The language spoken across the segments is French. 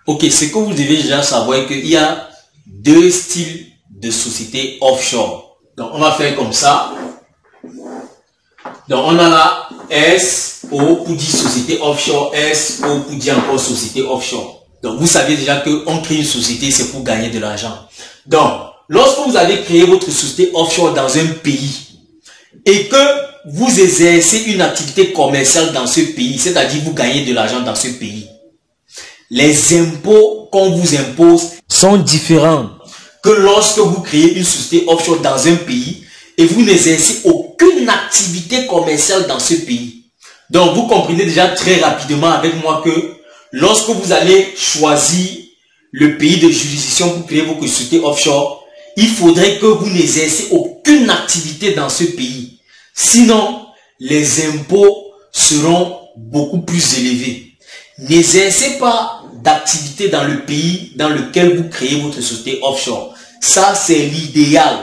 Ok, ce que vous devez déjà savoir est qu'il y a deux styles de sociétés offshore. Donc, on va faire comme ça. Donc, on a là SO pour dire société offshore, SO pour dire encore société offshore. Donc, vous savez déjà qu'on crée une société, c'est pour gagner de l'argent. Donc, lorsque vous avez créé votre société offshore dans un pays et que vous exercez une activité commerciale dans ce pays, c'est-à-dire vous gagnez de l'argent dans ce pays, les impôts qu'on vous impose sont différents que lorsque vous créez une société offshore dans un pays et vous n'exercez aucune activité commerciale dans ce pays. Donc, vous comprenez déjà très rapidement avec moi que lorsque vous allez choisir le pays de juridiction pour créer votre société offshore, il faudrait que vous n'exercez aucune activité dans ce pays. Sinon, les impôts seront beaucoup plus élevés. N'exercez pas d'activité dans le pays dans lequel vous créez votre société offshore. Ça, c'est l'idéal.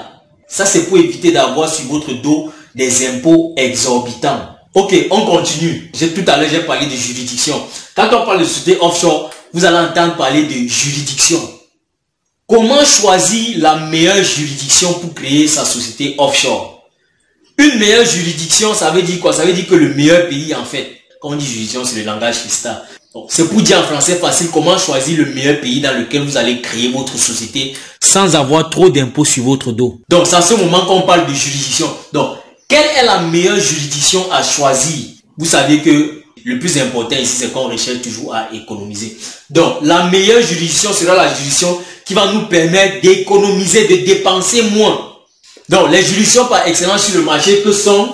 Ça, c'est pour éviter d'avoir sur votre dos des impôts exorbitants. Ok, on continue. Tout à l'heure, j'ai parlé de juridiction. Quand on parle de société offshore, vous allez entendre parler de juridiction. Comment choisir la meilleure juridiction pour créer sa société offshore? Une meilleure juridiction, ça veut dire quoi? Ça veut dire que le meilleur pays, en fait, quand on dit juridiction, c'est le langage FISTA. C'est pour dire en français facile comment choisir le meilleur pays dans lequel vous allez créer votre société sans avoir trop d'impôts sur votre dos. Donc, c'est à ce moment qu'on parle de juridiction. Donc, quelle est la meilleure juridiction à choisir? Vous savez que le plus important ici, c'est qu'on recherche toujours à économiser. Donc, la meilleure juridiction sera la juridiction qui va nous permettre d'économiser, de dépenser moins. Donc, les juridictions par excellence sur le marché que sont,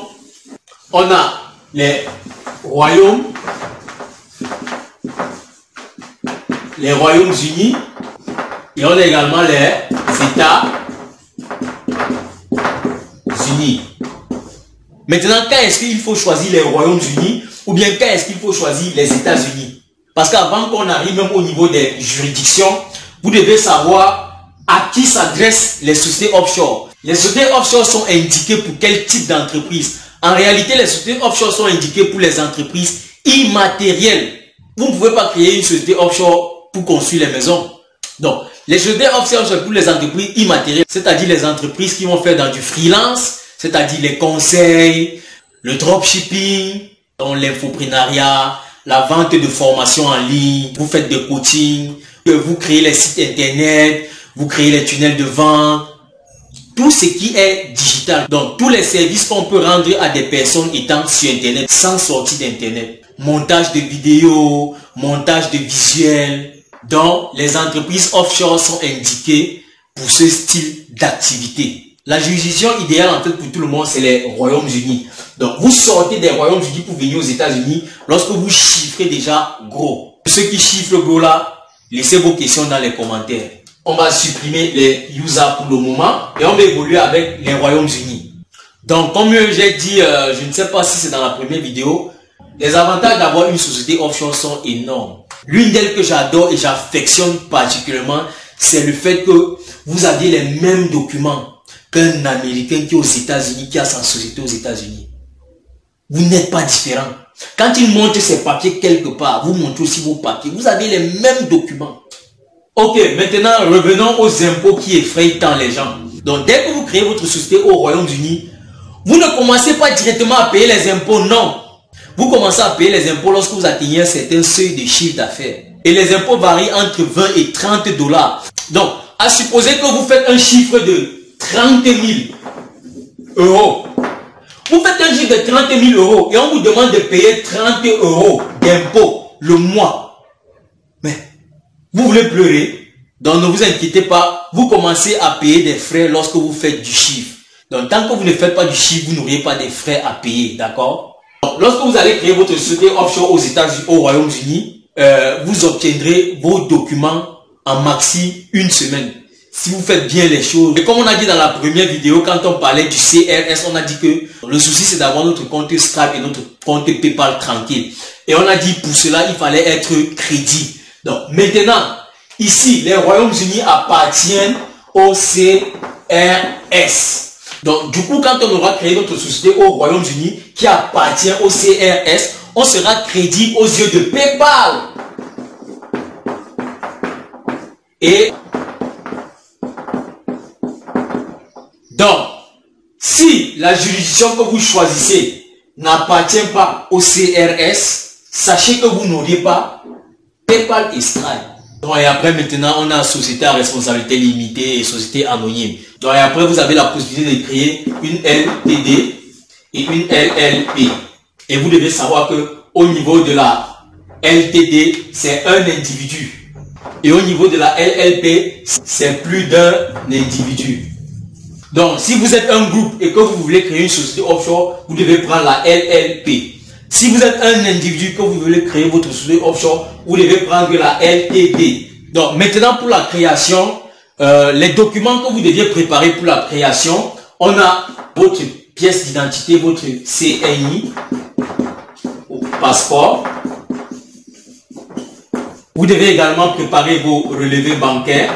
on a les royaumes, les Royaumes-Unis et on a également les États-Unis. Maintenant, quand est-ce qu'il faut choisir les Royaumes-Unis ou bien quand est-ce qu'il faut choisir les États-Unis? Parce qu'avant qu'on arrive même au niveau des juridictions, vous devez savoir à qui s'adressent les sociétés offshore. Les sociétés offshore sont indiquées pour quel type d'entreprise? En réalité, les sociétés offshore sont indiquées pour les entreprises immatérielles. Vous ne pouvez pas créer une société offshore pour construire les maisons. Donc, les sociétés offshore sont pour les entreprises immatérielles, c'est-à-dire les entreprises qui vont faire dans du freelance, c'est-à-dire les conseils, le dropshipping, l'infoprenariat, la vente de formations en ligne, vous faites des coachings, vous créez les sites internet, vous créez les tunnels de vente, tout ce qui est digital. Donc, tous les services qu'on peut rendre à des personnes étant sur internet, sans sortir d'internet. Montage de vidéos, montage de visuels. Donc, les entreprises offshore sont indiquées pour ce style d'activité. La juridiction idéale en fait pour tout le monde, c'est les Royaumes-Unis. Donc, vous sortez des Royaumes-Unis pour venir aux États-Unis lorsque vous chiffrez déjà gros. Pour ceux qui chiffrent gros là, laissez vos questions dans les commentaires. On va supprimer les USA pour le moment et on va évoluer avec les Royaumes-Unis. Donc, comme j'ai dit, je ne sais pas si c'est dans la première vidéo, les avantages d'avoir une société offshore sont énormes. L'une d'elles que j'adore et j'affectionne particulièrement, c'est le fait que vous avez les mêmes documents qu'un Américain qui est aux États-Unis, qui a sa société aux États-Unis. Vous n'êtes pas différent. Quand il montre ses papiers quelque part, vous montrez aussi vos papiers. Vous avez les mêmes documents. Ok, maintenant revenons aux impôts qui effrayent tant les gens. Donc dès que vous créez votre société au Royaume-Uni, vous ne commencez pas directement à payer les impôts, non. Vous commencez à payer les impôts lorsque vous atteignez un certain seuil de chiffre d'affaires. Et les impôts varient entre 20 et 30 $. Donc, à supposer que vous faites un chiffre de 30 000 €. Vous faites un chiffre de 30 000 € et on vous demande de payer 30 € d'impôts le mois. Mais, vous voulez pleurer? Donc, ne vous inquiétez pas. Vous commencez à payer des frais lorsque vous faites du chiffre. Donc, tant que vous ne faites pas du chiffre, vous n'aurez pas des frais à payer. D'accord? Lorsque vous allez créer votre société offshore aux États-Unis, au Royaume-Uni, vous obtiendrez vos documents en maxi une semaine. Si vous faites bien les choses. Et comme on a dit dans la première vidéo, quand on parlait du CRS, on a dit que le souci c'est d'avoir notre compte Stripe et notre compte PayPal tranquille. Et on a dit pour cela, il fallait être crédit. Donc maintenant, ici, les Royaumes-Unis appartiennent au CRS. Donc, du coup, quand on aura créé notre société au Royaume-Uni qui appartient au CRS, on sera crédible aux yeux de PayPal. Et donc, si la juridiction que vous choisissez n'appartient pas au CRS, sachez que vous n'aurez pas PayPal et Stripe. Donc, et après, maintenant, on a société à responsabilité limitée et société anonyme. Donc, et après, vous avez la possibilité de créer une LTD et une LLP. Et vous devez savoir que au niveau de la LTD, c'est un individu. Et au niveau de la LLP, c'est plus d'un individu. Donc, si vous êtes un groupe et que vous voulez créer une société offshore, vous devez prendre la LLP. Si vous êtes un individu que vous voulez créer votre société offshore, vous devez prendre la LTD. Donc, maintenant pour la création, les documents que vous deviez préparer pour la création, on a votre pièce d'identité, votre CNI, ou passeport. Vous devez également préparer vos relevés bancaires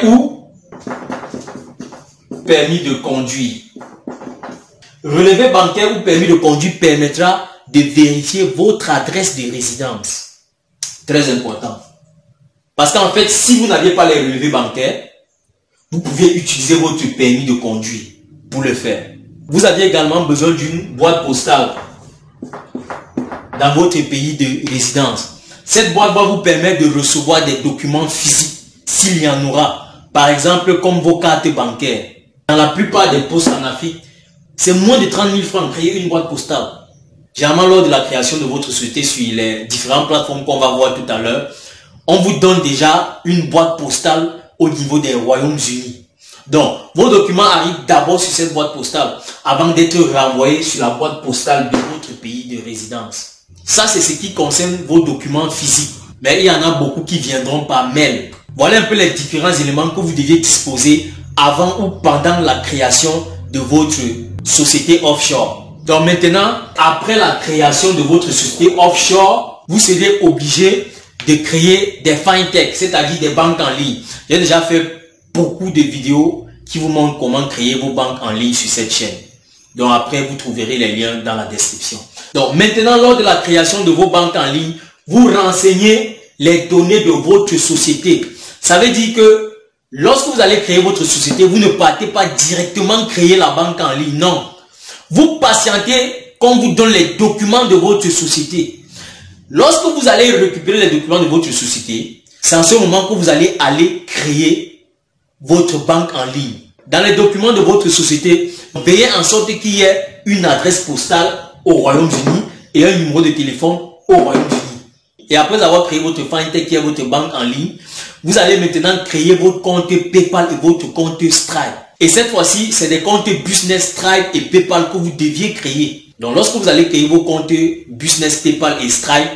ou permis de conduire. Relevé bancaire ou permis de conduire permettra de vérifier votre adresse de résidence. Très important. Parce qu'en fait, si vous n'aviez pas les relevés bancaires, vous pouvez utiliser votre permis de conduire pour le faire. Vous avez également besoin d'une boîte postale dans votre pays de résidence. Cette boîte va vous permettre de recevoir des documents physiques, s'il y en aura. Par exemple, comme vos cartes bancaires. Dans la plupart des postes en Afrique, c'est moins de 30 000 francs de créer une boîte postale. Généralement, lors de la création de votre société sur les différentes plateformes qu'on va voir tout à l'heure, on vous donne déjà une boîte postale au niveau des Royaumes-Unis. Donc, vos documents arrivent d'abord sur cette boîte postale avant d'être renvoyés sur la boîte postale de votre pays de résidence. Ça, c'est ce qui concerne vos documents physiques. Mais il y en a beaucoup qui viendront par mail. Voilà un peu les différents éléments que vous deviez disposer avant ou pendant la création de votre société offshore. Donc maintenant, après la création de votre société offshore, vous serez obligé de créer des fintech, c'est-à-dire des banques en ligne. J'ai déjà fait beaucoup de vidéos qui vous montrent comment créer vos banques en ligne sur cette chaîne. Donc après, vous trouverez les liens dans la description. Donc maintenant, lors de la création de vos banques en ligne, vous renseignez les données de votre société. Ça veut dire que lorsque vous allez créer votre société, vous ne partez pas directement créer la banque en ligne. Non. Vous patientez qu'on vous donne les documents de votre société. Lorsque vous allez récupérer les documents de votre société, c'est en ce moment que vous allez aller créer votre banque en ligne. Dans les documents de votre société, veillez en sorte qu'il y ait une adresse postale au Royaume-Uni et un numéro de téléphone au Royaume-Uni. Et après avoir créé votre fintech qui est votre banque en ligne, vous allez maintenant créer votre compte PayPal et votre compte Stripe. Et cette fois-ci, c'est des comptes Business, Stripe et PayPal que vous deviez créer. Donc lorsque vous allez créer vos comptes Business, PayPal et Stripe,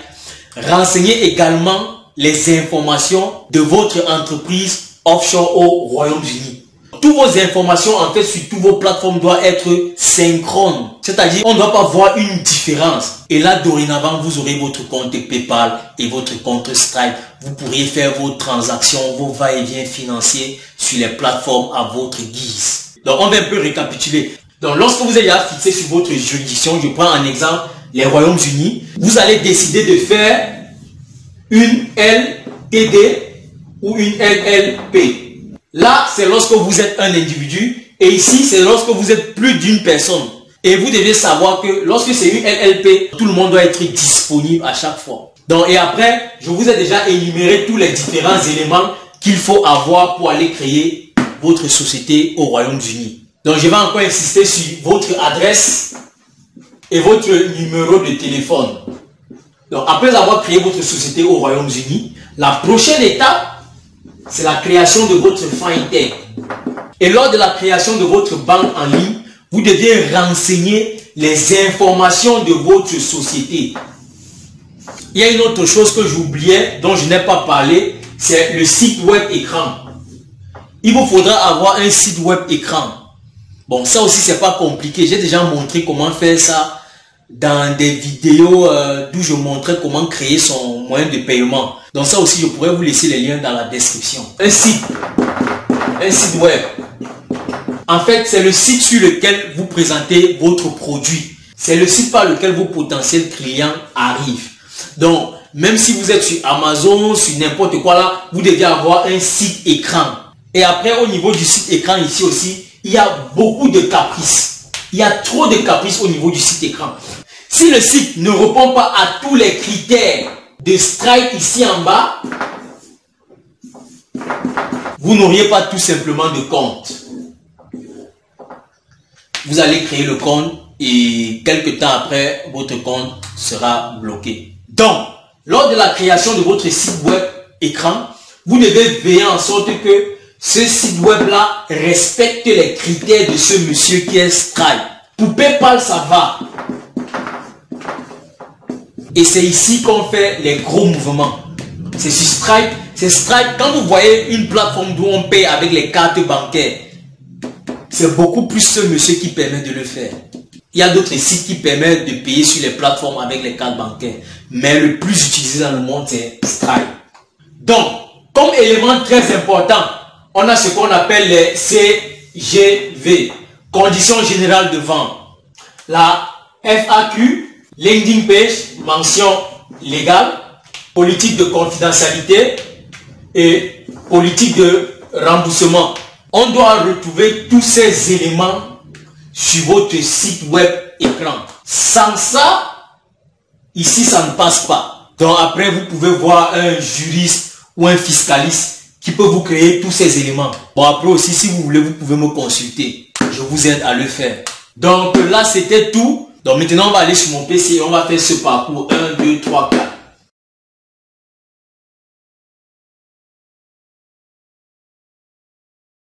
renseignez également les informations de votre entreprise offshore au Royaume-Uni. Toutes vos informations, en fait, sur toutes vos plateformes doivent être synchrones. C'est-à-dire, on ne doit pas voir une différence. Et là, dorénavant, vous aurez votre compte PayPal et votre compte Stripe. Vous pourriez faire vos transactions, vos va-et-vient financiers sur les plateformes à votre guise. Donc, on va un peu récapituler. Donc, lorsque vous êtes fixé sur votre juridiction, je prends un exemple, les Royaumes-Unis, vous allez décider de faire une LTD ou une LLP. Là, c'est lorsque vous êtes un individu et ici, c'est lorsque vous êtes plus d'une personne. Et vous devez savoir que lorsque c'est une LLP, tout le monde doit être disponible à chaque fois. Donc, et après, je vous ai déjà énuméré tous les différents éléments qu'il faut avoir pour aller créer votre société au Royaume-Uni. Donc, je vais encore insister sur votre adresse et votre numéro de téléphone. Donc, après avoir créé votre société au Royaume-Uni, la prochaine étape, c'est la création de votre fintech. Et lors de la création de votre banque en ligne, vous devez renseigner les informations de votre société. Il y a une autre chose que j'oubliais, dont je n'ai pas parlé, c'est le site web écran. Il vous faudra avoir un site web écran. Bon, ça aussi, c'est pas compliqué. J'ai déjà montré comment faire ça dans des vidéos d'où je montrais comment créer son moyen de paiement. Donc ça aussi, je pourrais vous laisser les liens dans la description. Un site web. En fait, c'est le site sur lequel vous présentez votre produit. C'est le site par lequel vos potentiels clients arrivent. Donc, même si vous êtes sur Amazon, sur n'importe quoi là, vous devez avoir un site écran. Et après, au niveau du site écran ici aussi, il y a beaucoup de caprices. Il y a trop de caprices au niveau du site écran. Si le site ne répond pas à tous les critères de Stripe ici en bas, vous n'auriez pas tout simplement de compte. Vous allez créer le compte et quelques temps après, votre compte sera bloqué. Donc, lors de la création de votre site web écran, vous devez veiller en sorte que ce site web là respecte les critères de ce monsieur qui est Stripe. Pour PayPal, ça va. Et c'est ici qu'on fait les gros mouvements. C'est sur Stripe. C'est Stripe. Quand vous voyez une plateforme d'où on paye avec les cartes bancaires, c'est beaucoup plus ce monsieur qui permet de le faire. Il y a d'autres sites qui permettent de payer sur les plateformes avec les cartes bancaires. Mais le plus utilisé dans le monde, c'est Stripe. Donc, comme élément très important, on a ce qu'on appelle les CGV, conditions générales de vente. La FAQ, landing page, mention légale, politique de confidentialité et politique de remboursement. On doit retrouver tous ces éléments sur votre site web écran. Sans ça, ici, ça ne passe pas. Donc après, vous pouvez voir un juriste ou un fiscaliste qui peut vous créer tous ces éléments. Bon, après aussi, si vous voulez, vous pouvez me consulter. Je vous aide à le faire. Donc là, c'était tout. Donc maintenant, on va aller sur mon PC et on va faire ce parcours. 1, 2, 3, 4.